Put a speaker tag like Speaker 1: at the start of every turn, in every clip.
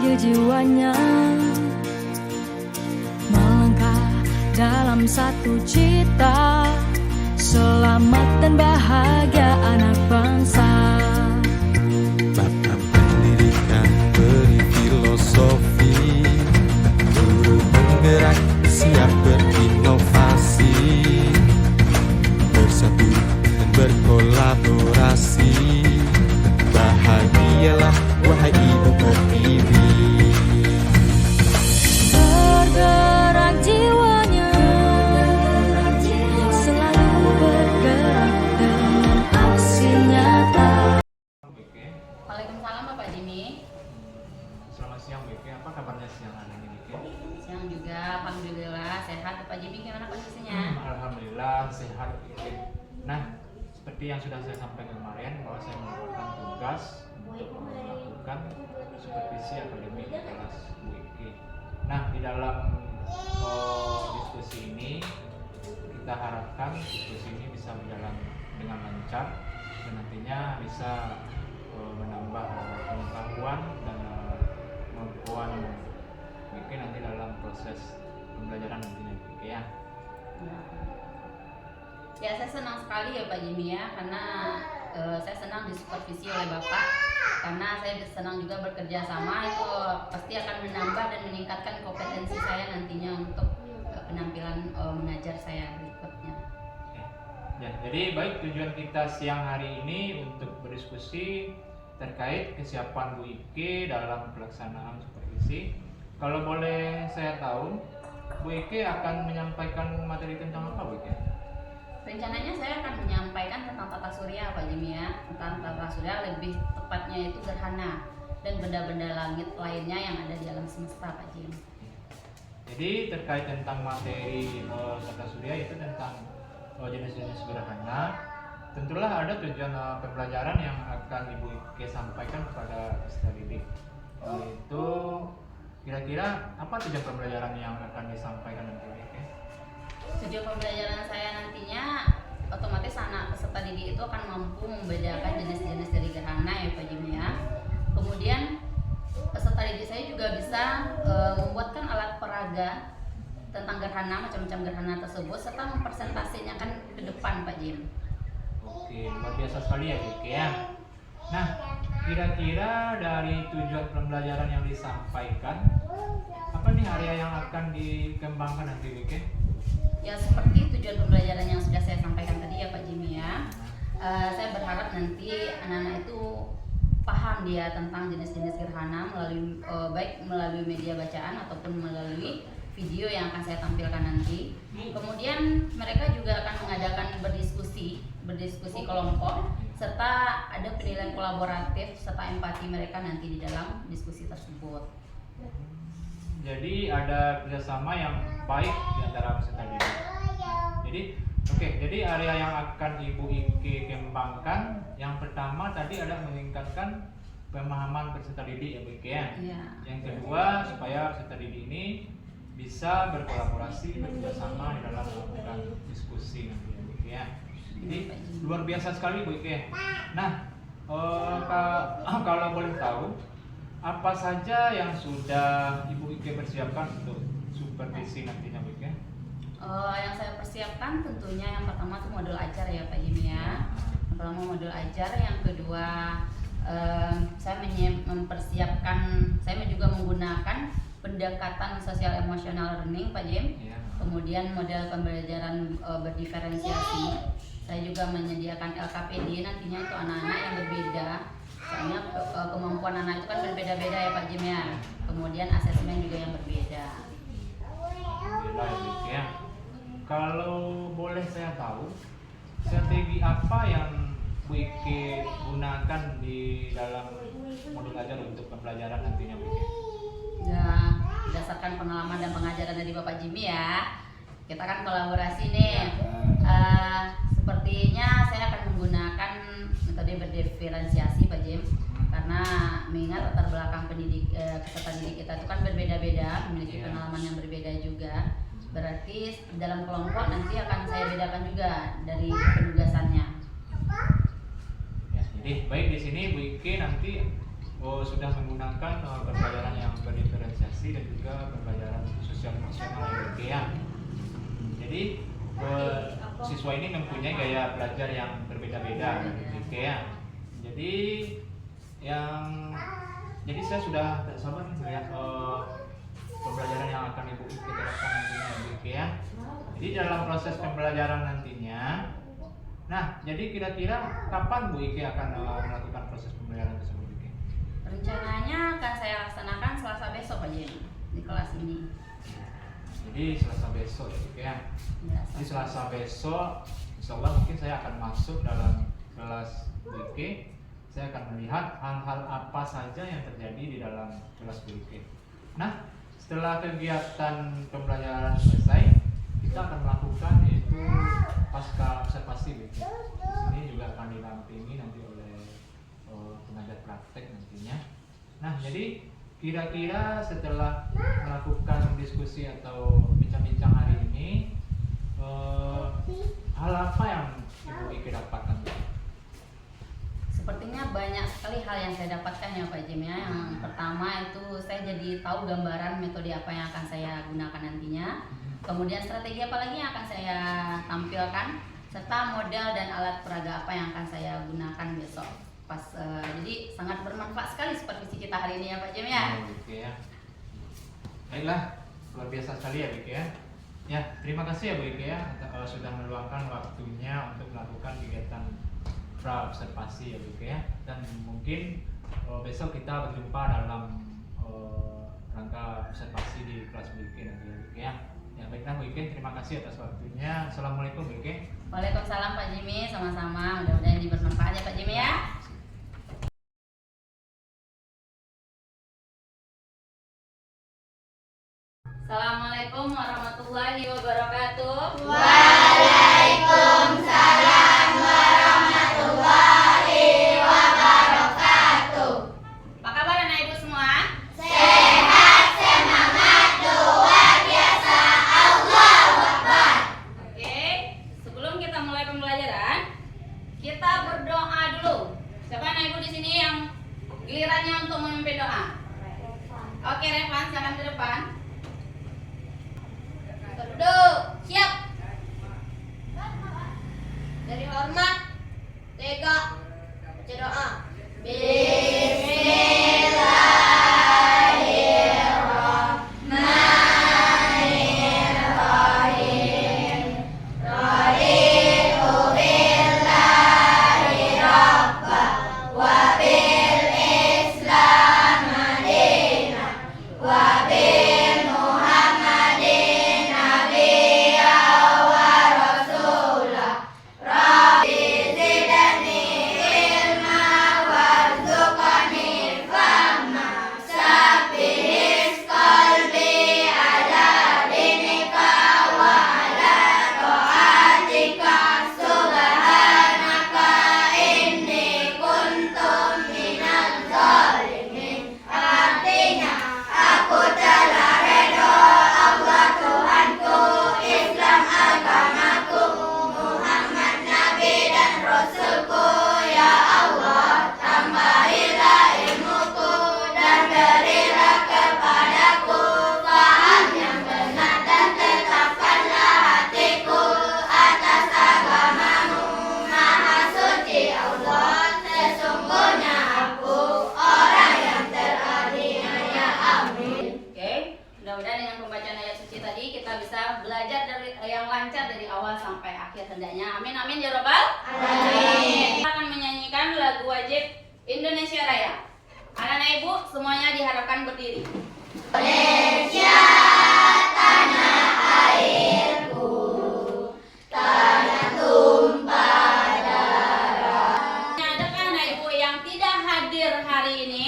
Speaker 1: rayu jiwanya melangkah dalam satu cita, selamat dan bahagia anak bangsa.
Speaker 2: Bapak pendidikan beri filosofi, guru penggerak siap berinovasi, bersatu dan berkolaborasi. Bahagialah wahai ibu pertiwi.
Speaker 1: Bergerak jiwanya, selalu bergerak dengan aksi nyata.
Speaker 3: Waalaikumsalam Bapak Jimmy.
Speaker 4: Selamat siang Beke, apa kabarnya siang hari ini Beke?
Speaker 3: Siang juga, alhamdulillah sehat. Bapak Jimmy gimana kondisinya?
Speaker 4: Alhamdulillah sehat Beke. Nah, seperti yang sudah saya sampaikan kemarin bahwa saya mendapatkan tugas untuk melakukan supervisi akademik di kelas Beke. Nah, di dalam diskusi ini kita harapkan diskusi ini bisa berjalan dengan lancar dan nantinya bisa menambah pengetahuan dan kemampuan mungkin nanti dalam proses pembelajaran nantinya ya.
Speaker 3: Ya, saya senang sekali ya Pak Jimmy ya, karena saya senang disupervisi oleh Bapak, karena saya senang juga bekerja sama, itu pasti akan menambah dan meningkatkan kompetensi saya nantinya untuk penampilan mengajar saya berikutnya.
Speaker 4: Ya, jadi baik, tujuan kita siang hari ini untuk berdiskusi terkait kesiapan Bu Ike dalam pelaksanaan supervisi. Kalau boleh saya tahu, Bu Ike akan menyampaikan materi tentang apa Bu Ike?
Speaker 3: Rencananya saya akan menyampaikan tentang tata surya Pak Jimmy ya, tentang tata surya, lebih tepatnya itu gerhana dan benda-benda langit lainnya yang ada di alam semesta Pak Jimmy.
Speaker 4: Jadi terkait tentang materi tata surya itu tentang jenis-jenis gerhana, tentulah ada tujuan pembelajaran yang akan Ibu Ike sampaikan kepada peserta didik. Itu kira-kira apa tujuan pembelajaran yang akan disampaikan nanti Ibu Ike?
Speaker 3: Tujuan pembelajaran saya nantinya otomatis anak peserta didik itu akan mampu membedakan jenis-jenis dari gerhana ya Pak Jimmy ya. Kemudian peserta didik saya juga bisa membuatkan alat peraga tentang gerhana, macam-macam gerhana tersebut, serta mempresentasikan ke depan Pak Jim.
Speaker 4: Oke, luar biasa sekali ya Beke ya. Nah, kira-kira dari tujuan pembelajaran yang disampaikan, apa nih area yang akan dikembangkan nanti Beke?
Speaker 3: Ya, seperti tujuan pembelajaran yang sudah saya sampaikan tadi ya Pak Jimmy ya. Saya berharap nanti anak-anak itu paham dia tentang jenis-jenis gerhana melalui baik melalui media bacaan ataupun melalui video yang akan saya tampilkan nanti. Kemudian mereka juga akan mengadakan berdiskusi kelompok, serta ada penilaian kolaboratif serta empati mereka nanti di dalam diskusi tersebut.
Speaker 4: Jadi ada kerjasama yang baik di antara peserta didik. Jadi area yang akan Ibu Ike kembangkan, yang pertama tadi ada meningkatkan pemahaman peserta didik ya Bu Ike ya.
Speaker 3: Ya.
Speaker 4: Yang kedua, supaya peserta didik ini bisa berkolaborasi, bekerjasama di dalam melakukan diskusi nanti ya Bu Ike ya. Jadi luar biasa sekali Bu Ike. Nah, kalau boleh tahu, apa saja yang sudah Ibu Ike persiapkan untuk supervisi nantinya Bu Ike?
Speaker 3: Yang saya persiapkan tentunya yang pertama itu modul ajar ya Pak Jimmy ya. Yang pertama modul ajar, yang kedua saya mempersiapkan, saya juga menggunakan pendekatan sosial emosional learning Pak Jim.
Speaker 4: Ya.
Speaker 3: Kemudian model pembelajaran berdiferensiasi. Saya juga menyediakan LKPD, nantinya itu anak-anak yang berbeda. Soalnya kemampuan anak itu kan berbeda-beda ya Pak Jim ya. Kemudian asesmen juga yang berbeda.
Speaker 4: Alhamdulillah ya Bu Ike ya. Kalau boleh saya tahu, strategi apa yang Bu Ike gunakan di dalam modul ajar untuk pembelajaran nantinya Bu Ike?
Speaker 3: Ya, berdasarkan pengalaman dan pengajaran dari Bapak Jimmy ya, kita kan kolaborasi nih. Sepertinya saya akan menggunakan metode berdiferensiasi Pak Jim, karena mengingat latar belakang peserta didik kita itu kan berbeda-beda, memiliki pengalaman yang berbeda juga. Berarti dalam kelompok nanti akan saya bedakan juga dari penugasannya.
Speaker 4: Ya, jadi baik di sini Bu Ike nanti sudah menggunakan pembelajaran yang berdiferensiasi dan juga pembelajaran sosial emosional ya. Jadi siswa ini mempunyai gaya belajar yang berbeda-beda ya. Jadi saya sudah tak sabar nih melihat pembelajaran yang akan Ibu Ike terapkan nantinya ya. Jadi dalam proses pembelajaran nantinya, nah jadi kira-kira kapan Bu Ike akan melakukan proses pembelajaran tersebut Ike?
Speaker 3: Rencananya akan saya laksanakan Selasa besok aja di kelas ini.
Speaker 4: Jadi Selasa besok ya.
Speaker 3: Ya,
Speaker 4: Di Selasa besok, insya Allah mungkin saya akan masuk dalam kelas BK. Saya akan melihat hal-hal apa saja yang terjadi di dalam kelas BK. Nah, setelah kegiatan pembelajaran selesai, kita akan melakukan yaitu pasca observasi BK. Di sini juga akan didampingi nanti oleh pengajar praktek nantinya. Nah, jadi kira-kira setelah melakukan diskusi atau bincang-bincang hari ini, hal apa yang Ibu Ike dapatkan?
Speaker 3: Sepertinya banyak sekali hal yang saya dapatkan ya Pak Jim ya. Yang pertama itu saya jadi tahu gambaran metode apa yang akan saya gunakan nantinya. Kemudian strategi apa lagi yang akan saya tampilkan, serta modal dan alat peraga apa yang akan saya gunakan besok. Jadi sangat bermanfaat sekali supervisi kita hari ini ya Pak Jim ya.
Speaker 4: Ya. Baiklah, luar biasa sekali ya Bu Ike ya. Ya, terima kasih ya Bu Ike ya sudah meluangkan waktunya untuk melakukan kegiatan pra observasi ya Bu Ike ya. Dan mungkin besok kita berjumpa dalam rangka observasi di kelas Bu Ike nanti ya Bu Ike ya. Ya baiklah Bu Ike, terima kasih atas waktunya. Assalamualaikum Bu Ike.
Speaker 3: Waalaikumsalam Pak Jimmy, sama-sama. Mudah-mudahan ini bermanfaat ya Pak Jimmy ya. Assalamualaikum warahmatullahi wabarakatuh.
Speaker 5: Waalaikumsalam warahmatullahi wabarakatuh.
Speaker 3: Apa kabar anak ibu semua?
Speaker 5: Sehat, semangat, luar biasa, Allahu Akbar.
Speaker 3: Oke, sebelum kita mulai pembelajaran, kita berdoa dulu. Siapa anak ibu di sini yang gilirannya untuk memimpin doa? Oke, Revan, silakan ke depan.
Speaker 5: Duduk, siap. Dari hormat, tegak, baca doa. Bismillahirrahmanirrahim. Raditu billahi rabba wa bil Islam madina wa bil Muhammadin nabiyya wa rasulah. Rabbi zidni ilma warzuqni fahma sabbihis qalbi ala dinika wa ala ta'atika subhanaka inni kuntu minaz zalimin. Artinya aku telah redha Allah Tuhanku, Islam agamaku, Muhammad Nabi dan Rasulku. Ya Allah, tambahilah ilmuku dan berilah kepadaku faham yang benar, dan tetapkanlah hatiku atas agamamu. Maha suci Allah, sesungguhnya aku orang yang teraniaya. Amin.
Speaker 3: Oke, mudah-mudahan dengan pembacaan ayat suci tadi kita bisa belajar dari yang lancar dari awal sampai akhir hendaknya. Amin amin ya robbal alamin. Kita akan menyanyikan lagu wajib Indonesia Raya. Anak-anak ibu semuanya diharapkan berdiri.
Speaker 5: Indonesia, tanah airku, tanah tumpah darah.
Speaker 3: Adakah anak ibu yang tidak hadir hari ini?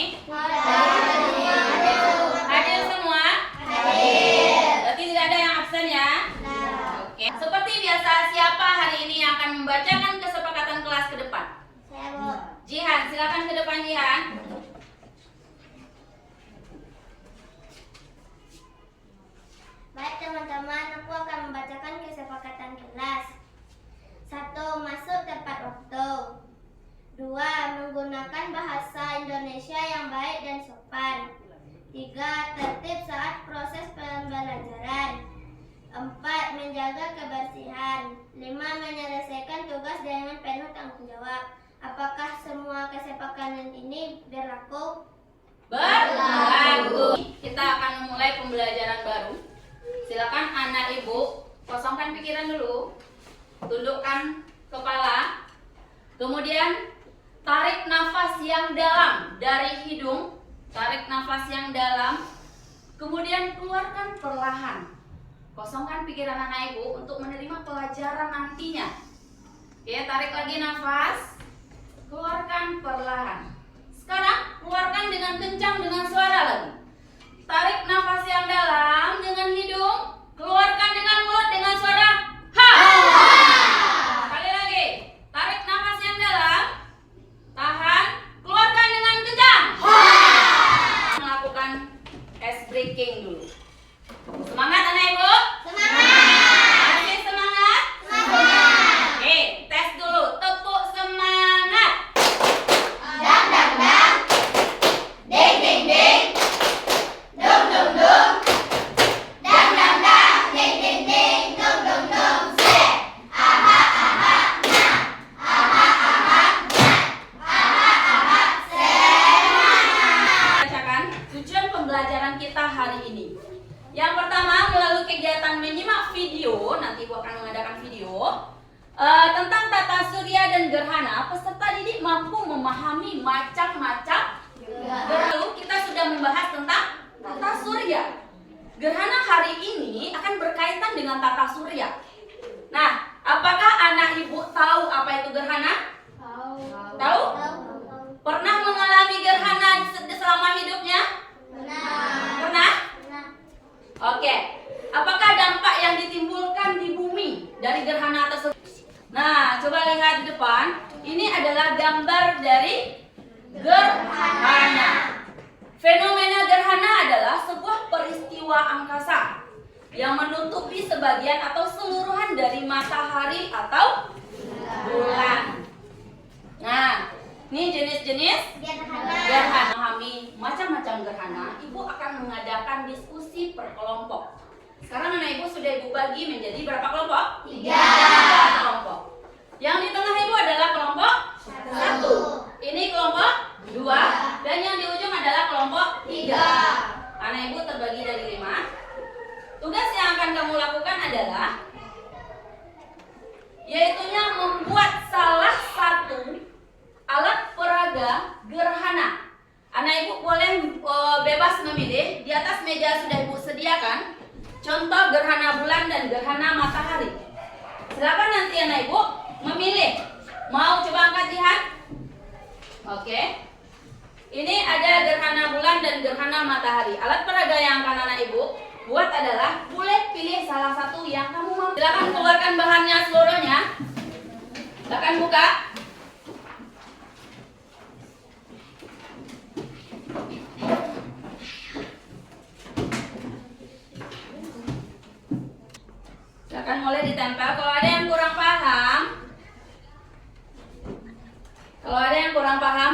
Speaker 3: Hadir semua? Berarti tidak ada yang absen ya? Oke. Seperti biasa, siapa hari ini yang akan membacakan kesepakatan kelas ke depan? Jihan, silakan ke depan Jihan.
Speaker 5: Baik teman-teman, aku akan membacakan kesepakatan kelas. 1. Masuk tepat waktu. 2. 2. Menggunakan bahasa Indonesia yang baik dan sopan. 3. Tertib saat proses pembelajaran. 4. Menjaga kebersihan. 5. Menyelesaikan tugas dengan penuh tanggung jawab. Apakah semua kesepakatan ini berlaku?
Speaker 3: Berlaku. Kita akan memulai pembelajaran baru. Silakan anak ibu kosongkan pikiran dulu, tundukkan kepala, kemudian tarik nafas yang dalam dari hidung, tarik nafas yang dalam, kemudian keluarkan perlahan. Kosongkan pikiran anak ibu untuk menerima pelajaran nantinya. Oke, tarik lagi nafas, keluarkan perlahan. Sekarang keluarkan dengan kencang dengan suara lagi. Tarik nafas yang dalam dengan hidung, keluarkan dengan mulut dengan suara ha. Sekali lagi, tarik nafas yang dalam, tahan, keluarkan dengan kencang ha. Melakukan ice breaking dulu. Semangat anak ibu? Semangat. Masih semangat? Semangat. Oke, tes dulu. Tepuk semangat.
Speaker 5: Dang dang dang, ding ding ding, dum dum dum, dang dang dang, ding ding ding, dum dum dum. Se, aha aha na, aha aha na, aha aha semangat.
Speaker 3: Bacakan tujuan pembelajaran kita hari ini. Yang pertama, melalui kegiatan menyimak video, nanti Ibu akan mengadakan video tentang tata surya dan gerhana, peserta didik mampu memahami macam-macam gerhana. Lalu kita sudah membahas tentang tata surya. Gerhana hari ini akan berkaitan dengan tata surya. Nah, apakah anak ibu tahu apa itu gerhana? Tahu? Pernah mengalami gerhana selama hidupnya? Pernah? Oke, apakah dampak yang ditimbulkan di bumi dari gerhana tersebut? Nah, coba lihat di depan. Ini adalah gambar dari gerhana. Fenomena gerhana adalah sebuah peristiwa angkasa yang menutupi sebagian atau seluruhan dari matahari atau bulan. Nah, ini jenis-jenis gerhana. Memahami macam-macam gerhana, Ibu akan mengadakan diskusi per kelompok. Sekarang anak Ibu sudah Ibu bagi menjadi berapa kelompok? 3 kelompok. Yang di tengah Ibu adalah kelompok 1. Ini kelompok 2 dan yang di ujung adalah kelompok 3. Anak Ibu terbagi dari 5. Tugas yang akan kamu lakukan adalah yaitunya membuat salah satu alat peraga gerhana. Anak ibu boleh bebas memilih. Di atas meja sudah ibu sediakan contoh gerhana bulan dan gerhana matahari. Silakan nanti anak ibu memilih. Mau coba angkat lihat? Oke. Ini ada gerhana bulan dan gerhana matahari. Alat peraga yang akan anak ibu buat adalah boleh pilih salah satu yang kamu mau. Silakan keluarkan bahannya seluruhnya. Silakan buka. Silakan mulai ditempel. Kalau ada yang kurang paham,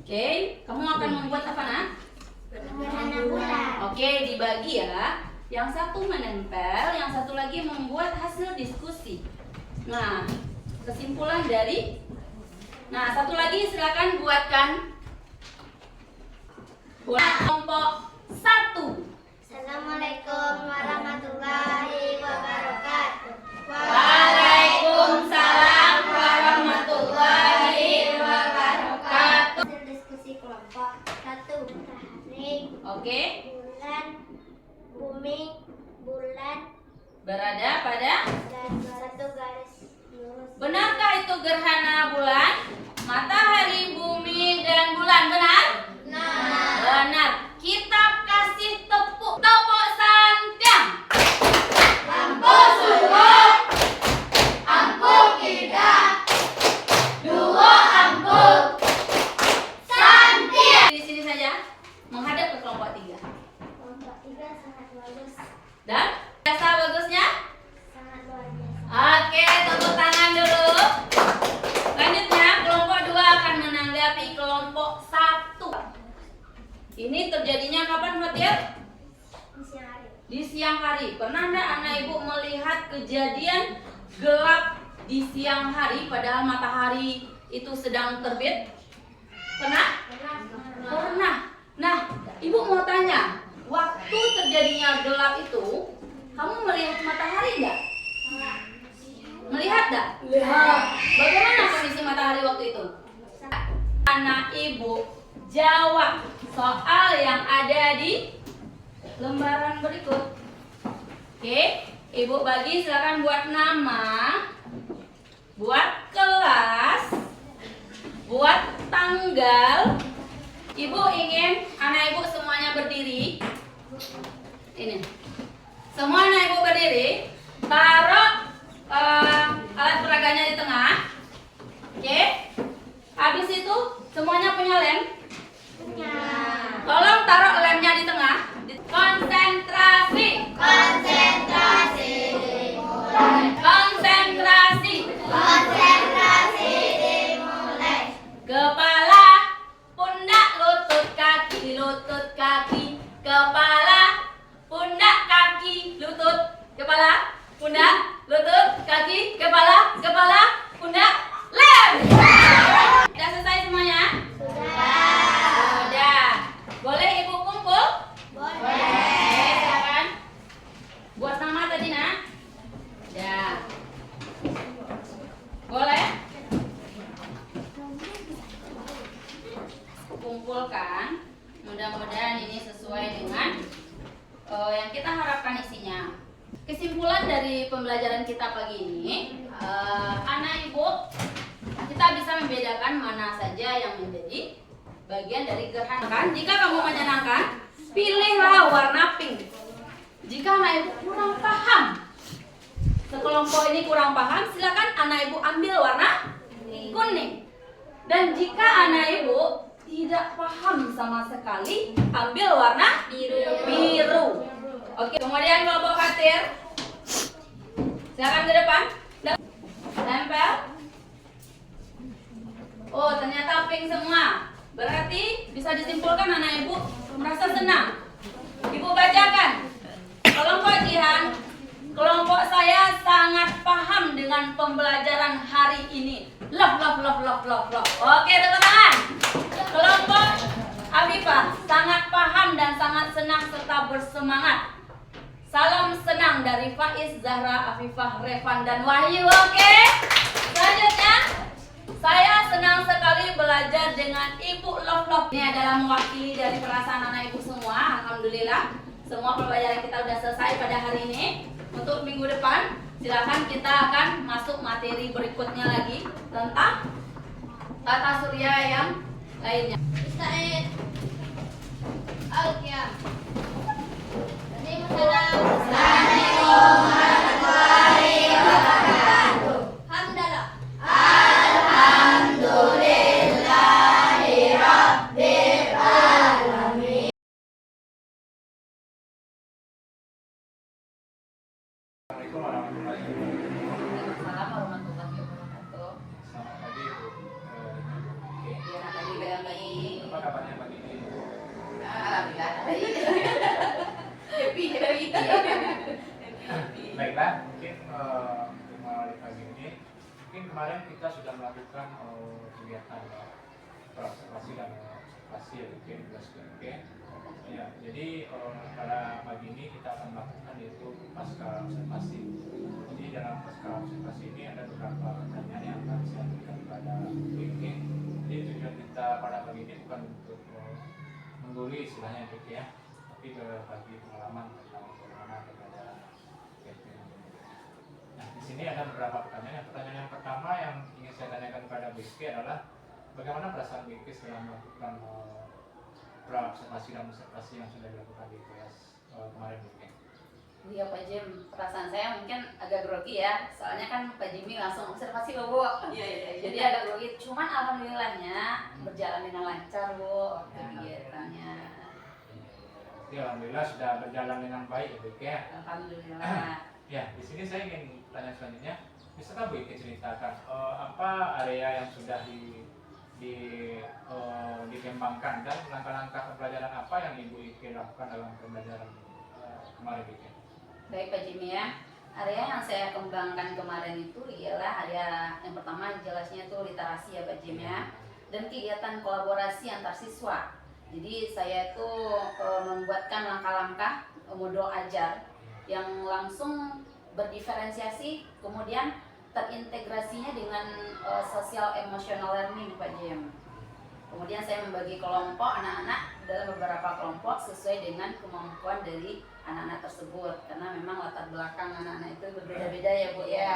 Speaker 3: oke, kamu akan membuat apa nak?
Speaker 5: Gerhana bulan.
Speaker 3: Oke, dibagi ya. Yang satu menempel, yang satu lagi membuat hasil diskusi. Nah, kesimpulan dari. Nah, satu lagi silakan buatkan. Buat kelompok 1.
Speaker 5: Assalamualaikum warahmatullahi wabarakatuh.
Speaker 3: Waalaikumsalam warahmatullahi wabarakatuh.
Speaker 5: Diskusi kelompok 1. Matahari,
Speaker 3: Oke,
Speaker 5: bulan, bumi, bulan
Speaker 3: berada pada.
Speaker 5: dan satu garis lurus.
Speaker 3: Benarkah itu gerhana bulan, matahari, bumi, dan bulan? Benar? Benar. Kita kasih tepuk santiang.
Speaker 5: Ampun sungguh, ampun kita, dua ampun, santia.
Speaker 3: Di sini saja, menghadap ke kelompok 3.
Speaker 5: Kelompok 3 sangat bagus,
Speaker 3: Dan biasa bagusnya?
Speaker 5: sangat luar biasa.
Speaker 3: Oke, tepuk tangan dulu. Ini terjadinya kapan, Fatir?
Speaker 5: Di siang hari.
Speaker 3: Di siang hari. Pernah nggak anak ibu melihat kejadian gelap di siang hari padahal matahari itu sedang terbit? Pernah? Pernah. Nah, ibu mau tanya, waktu terjadinya gelap itu, kamu melihat matahari nggak? Melihat nggak? Lihat. Bagaimana kondisi matahari waktu itu? Anak ibu jawab soal yang ada di lembaran berikut. Oke, ibu bagi silakan buat nama, buat kelas, buat tanggal. Ibu ingin anak ibu semuanya berdiri. Ini. Semua anak ibu berdiri. Taruh alat peraganya di tengah. Oke. Habis itu semuanya punya lem.
Speaker 5: Punya.
Speaker 3: Tolong taruh lemnya di tengah. Konsentrasi.
Speaker 5: Konsentrasi.
Speaker 3: Konsentrasi.
Speaker 5: Konsentrasi dimulai.
Speaker 3: Kepala, pundak, lutut, kaki, lutut, kaki. Kepala, pundak, kaki, lutut. Kepala, pundak, lutut, kaki. Kepala, kepala, pundak, lem. Sudah selesai semuanya? Sudah. Boleh ibu kumpul? Boleh. Silakan. Buat nama tadi, nak. Ya. Boleh? Kumpulkan. Mudah-mudahan ini sesuai dengan yang kita harapkan isinya. Kesimpulan dari pembelajaran kita pagi ini, anak ibu, kita bisa membedakan mana saja yang menjadi bagian dari gerhana. Jika kamu menyenangkan, pilihlah warna pink. Jika anak ibu kurang paham, sekelompok ini kurang paham, silakan anak ibu ambil warna kuning. Dan jika anak ibu tidak paham sama sekali, ambil warna biru. Oke, kemudian kelompok Fatir, silakan ke depan. Tempel. Oh, ternyata pink semua. Berarti bisa disimpulkan anak ibu merasa senang. Ibu bacakan. Kelompok Jihan, kelompok saya sangat paham dengan pembelajaran hari ini. Love. Oke, tepuk tangan. Kelompok Afifah, sangat paham dan sangat senang serta bersemangat. Salam senang dari Faiz, Zahra, Afifah, Revan, dan Wahyu. Oke. Selanjutnya, saya senang sekali belajar dengan Ibu Love. Ini adalah mewakili dari perasaan anak ibu semua. Alhamdulillah, semua pembelajaran kita sudah selesai pada hari ini. Untuk minggu depan, silakan kita akan masuk materi berikutnya lagi tentang tata surya yang lainnya.
Speaker 5: Ustaz Al-Qiyam. Assalamualaikum warahmatullahi wabarakatuh. Hamdalah. Alhamdulillahi rabbil alamin.
Speaker 4: Assalamualaikum warahmatullahi wabarakatuh.
Speaker 3: Waalaikumsalam warahmatullahi wabarakatuh.
Speaker 4: Selamat pagi Bu.
Speaker 3: Iya, tadi lagi.
Speaker 4: Apa kabarnya pagi ini?
Speaker 3: Alhamdulillah. Happy.
Speaker 4: Baiklah, mungkin untuk mulai pagi ini, mungkin kemarin kita sudah melakukan kegiatan observasi dan observasi ya, mungkin ya. Jadi pada pagi ini kita akan melakukan yaitu pasca observasi. Jadi dalam pasca observasi ini ada beberapa pertanyaan yang akan saya berikan kepada Vicky. Jadi tujuan kita pada pagi ini bukan untuk mengguli istilahnya Vicky ya, tapi berbagi pengalaman tentang bagaimana kepada Vicky. Nah, di sini ada beberapa pertanyaan. Pertanyaan yang pertama yang ingin saya tanyakan kepada Vicky adalah bagaimana perasaan Vicky setelah melakukan observasi dan observasi yang sudah dilakukan di IPS kemarin Vicky?
Speaker 3: Iya Pak Jim, perasaan saya mungkin agak grogi ya. Soalnya kan Pak Jimmy langsung observasi loh Bu. Iya. Jadi agak grogi. Cuman alhamdulillahnya berjalan dengan lancar Bu kegiatannya.
Speaker 4: Ya, alhamdulillah sudah berjalan dengan baik ya Bu ya.
Speaker 3: Alhamdulillah.
Speaker 4: Ya, di sini saya ingin tanya selanjutnya. Bisakah Bu ceritakan apa area yang sudah dikembangkan, dan langkah-langkah pembelajaran apa yang Ibu Ike lakukan dalam pembelajaran kemarin Ike?
Speaker 3: Baik Pak Jimmy ya, area yang saya kembangkan kemarin itu ialah area yang pertama jelasnya itu literasi ya Pak Jimmy ya, dan kegiatan kolaborasi antar siswa. Jadi saya itu membuatkan langkah-langkah modul ajar yang langsung berdiferensiasi, kemudian terintegrasinya dengan sosial emotional learning Pak Jim. Kemudian saya membagi kelompok anak-anak dalam beberapa kelompok sesuai dengan kemampuan dari anak-anak tersebut, karena memang latar belakang anak-anak itu berbeda-beda ya Bu ya.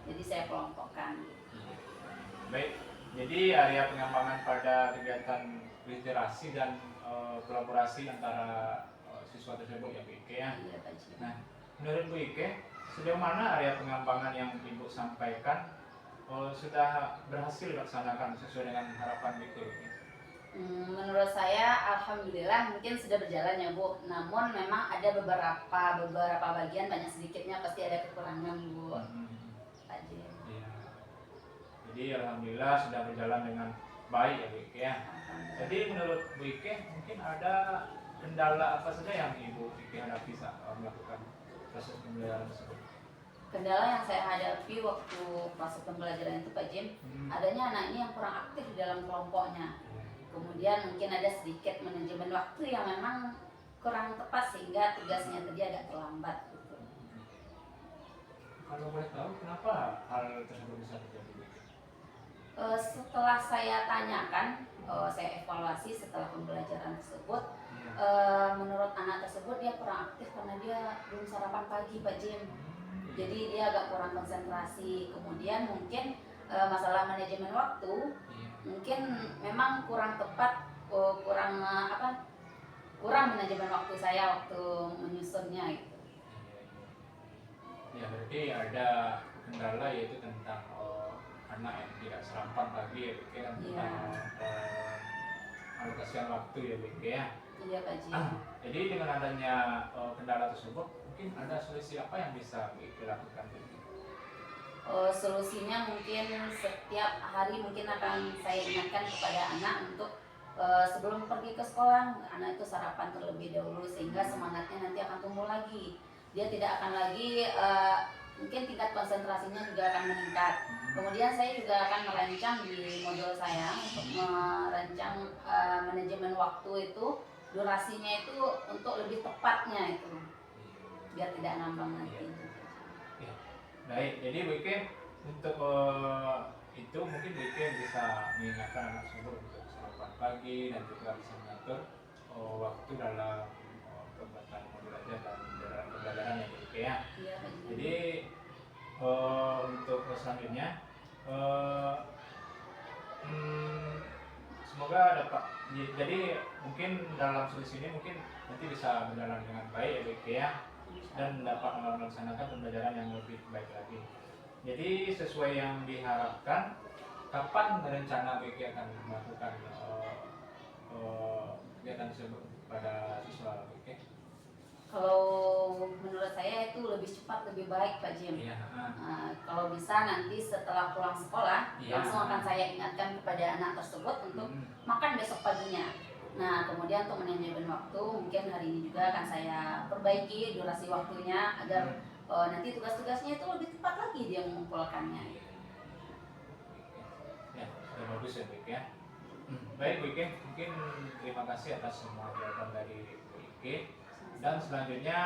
Speaker 3: Jadi saya kelompokkan.
Speaker 4: Baik, jadi area pengembangan pada kegiatan literasi dan kolaborasi antara siswa tersebut ya Bu Ike ya.
Speaker 3: Iya Pak Jim.
Speaker 4: Nah, menurut Bu Ike, sejauh mana area pengembangan yang Ibu sampaikan sudah berhasil dilaksanakan sesuai dengan harapan Bu Ike?
Speaker 3: Menurut saya alhamdulillah mungkin sudah berjalan ya Bu. Namun memang ada beberapa bagian, banyak sedikitnya pasti ada kekurangan Bu. Pak Jim.
Speaker 4: Iya. Jadi alhamdulillah sudah berjalan dengan baik ya Bu Ike ya. Jadi menurut Bu Ike mungkin ada kendala apa saja yang Ibu Ike hadapi saat melakukan proses pembelajaran tersebut?
Speaker 3: Kendala yang saya hadapi waktu proses pembelajaran itu Pak Jim, adanya anak ini yang kurang aktif di dalam kelompoknya. Kemudian mungkin ada sedikit manajemen waktu yang memang kurang tepat sehingga tugasnya tadi agak terlambat gitu.
Speaker 4: Kalau boleh tahu kenapa hal tersebut bisa terjadi?
Speaker 3: Setelah saya tanyakan, saya evaluasi setelah pembelajaran tersebut, menurut anak tersebut dia kurang aktif karena dia belum sarapan pagi Pak Jim. Jadi dia agak kurang konsentrasi. Kemudian mungkin masalah manajemen waktu, mungkin memang kurang tepat, kurang manajemen waktu saya waktu menyusunnya gitu.
Speaker 4: Ya berarti ada kendala yaitu tentang anak yang tidak sarapan pagi ya Bu Ike, tentang alokasian waktu ya Bu Ike ya.
Speaker 3: Iya Pak Jim.
Speaker 4: Jadi dengan adanya kendala tersebut, mungkin ada solusi apa yang bisa Bu Ike lakukan?
Speaker 3: Solusinya mungkin setiap hari mungkin akan saya ingatkan kepada anak untuk sebelum pergi ke sekolah, anak itu sarapan terlebih dahulu sehingga semangatnya nanti akan tumbuh lagi. Dia tidak akan lagi mungkin tingkat konsentrasinya juga akan meningkat. Kemudian saya juga akan merancang di modul saya untuk merancang manajemen waktu itu, durasinya itu untuk lebih tepatnya itu, biar tidak ngambang nanti.
Speaker 4: Ya. Baik, jadi Bu Ike untuk itu mungkin Bu Ike bisa mengingatkan anak tersebut untuk sarapan pagi dan juga bisa mengatur waktu dalam pembuatan modul ajar dan pembelajaran yang Bu Ike ya.
Speaker 3: Iya, Pak Jim.
Speaker 4: Jadi untuk selanjutnya semoga dapat, jadi mungkin dalam solusi ini mungkin nanti bisa berjalan dengan baik ya Bu Ike ya, dan dapat melaksanakan pembelajaran yang lebih baik lagi. Jadi sesuai yang diharapkan, kapan rencana Bu Ike akan melakukan kegiatan tersebut pada siswa Bu Ike?
Speaker 3: Kalau menurut saya itu lebih cepat lebih baik Pak Jim.
Speaker 4: Iya.
Speaker 3: Kalau bisa nanti setelah pulang sekolah langsung akan saya ingatkan kepada anak tersebut untuk makan besok paginya. Nah kemudian untuk manajemen waktu mungkin hari ini juga akan saya perbaiki durasi waktunya agar nanti tugas-tugasnya itu lebih tepat lagi dia mengumpulkannya.
Speaker 4: Ya, sudah bagus ya Bu Ike ya. Baik Bu Ike, mungkin terima kasih atas semua jawaban dari Bu Ike. Dan selanjutnya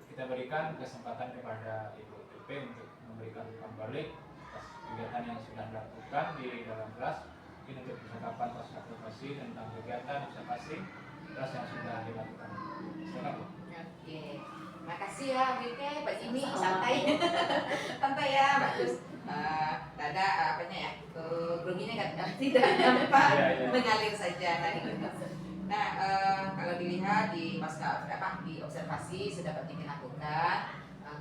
Speaker 4: kita berikan kesempatan kepada Ibu PP untuk memberikan kembali atas kegiatan yang sudah dilakukan di dalam kelas, mungkin untuk percakapan observasi tentang kegiatan observasi kelas yang sudah dilakukan. Silakan Bu.
Speaker 6: Oke, makasih ya Wike, Pak Jimmy, santai, santai ya, bagus. Dada apanya ya, groginya tidak nampak, mengalir saja tadi. Nah, kalau dilihat di di observasi sudah Pak Jimmy lakukan,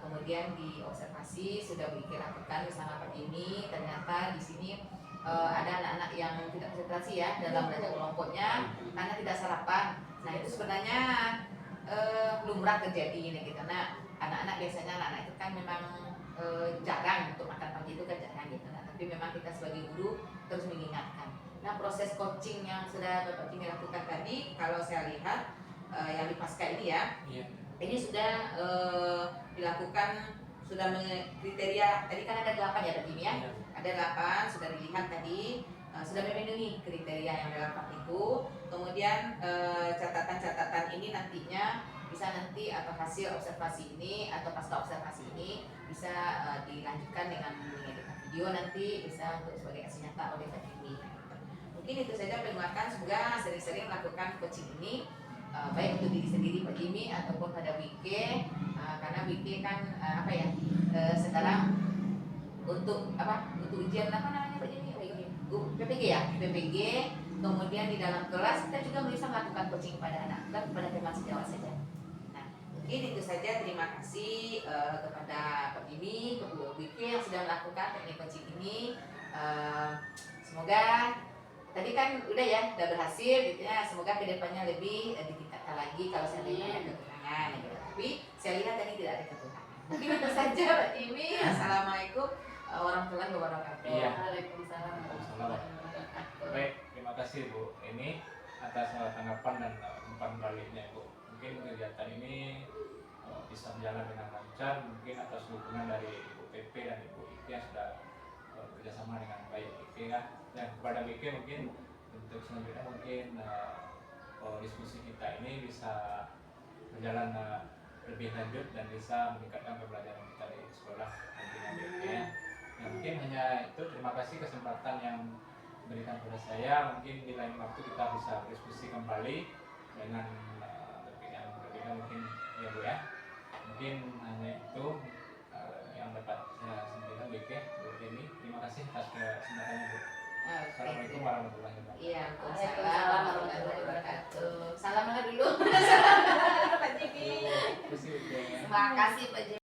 Speaker 6: kemudian di observasi sudah Wike lakukan bersama Pak Jimmy. Ternyata di sini ada anak-anak yang tidak konsentrasi ya dalam belajar kelompoknya karena tidak sarapan. Nah itu sebenarnya lumrah terjadi ini gitu. Nah anak-anak biasanya anak-anak itu kan memang jarang untuk makan pagi itu kan jarang gitu. Nah, tapi memang kita sebagai guru terus mengingatkan. Nah, proses coaching yang sudah Bapak Jimmy lakukan tadi, kalau saya lihat yang di pasca ini ya,
Speaker 4: Iya.
Speaker 6: ini sudah dilakukan, sudah kriteria, tadi kan ada 8 ya Pak Jimmy ya,
Speaker 4: Iya.
Speaker 6: ada 8 sudah dilihat tadi, sudah memenuhi kriteria yang dalam itu. Kemudian catatan-catatan ini nantinya bisa nanti atau hasil observasi ini atau pasca observasi ini bisa dilanjutkan dengan mengeditkan video nanti, bisa untuk sebagai aksi nyata oleh Pak Jimmy. Mungkin itu saja penguatan, semoga sering-sering melakukan coaching ini baik untuk diri sendiri Pak Jimmy ataupun pada WK, karena WK kan sekarang untuk ujian apa namanya Pak Jimmy? PPG ya, PPG. Kemudian di dalam kelas kita juga bisa melakukan coaching pada anak dan kepada teman sejawat saja. Nah, mungkin itu saja. Terima kasih kepada Pak Jimmy, kepada WK yang sudah melakukan teknik coaching ini. Semoga tadi kan udah ya, udah berhasil gitu ya. Semoga kedepannya lebih ditingkatkan lagi kalau saya lihat ada kekurangan gitu. Tapi saya lihat tadi tidak ada kekurangan. Mungkin itu saja Pak Jimmy. Assalamualaikum warahmatullahi wabarakatuh.
Speaker 4: Iya.
Speaker 6: Waalaikumsalam warahmatullahi wabarakatuh.
Speaker 4: Baik, terima kasih Bu ini atas tanggapan dan umpan baliknya Bu. Mungkin kegiatan ini bisa berjalan dengan lancar, mungkin atas dukungan dari Ibu PP dan Ibu Ike yang sudah bekerjasama dengan baik Ike kan. Dan kepada Ike mungkin untuk selanjutnya mungkin diskusi kita ini bisa berjalan lebih lanjut dan bisa meningkatkan pembelajaran kita di sekolah nantinya Ike ya. Ya, mungkin hanya itu. Terima kasih kesempatan yang diberikan kepada saya. Mungkin di lain waktu kita bisa berdiskusi kembali dengan topik yang berbeda mungkin ya Bu ya. Mungkin hanya itu yang dapat saya sampaikan Bu Ike, Bu Eni. Terima kasih atas kesempatannya Bu. Assalamualaikum warahmatullahi wabarakatuh.
Speaker 6: Iya, Waalaikumsalam warahmatullahi wabarakatuh. Salam dulu. Pak Jimmy.
Speaker 4: Terima kasih Bu Ike.
Speaker 6: Terima kasih Pak Jimmy.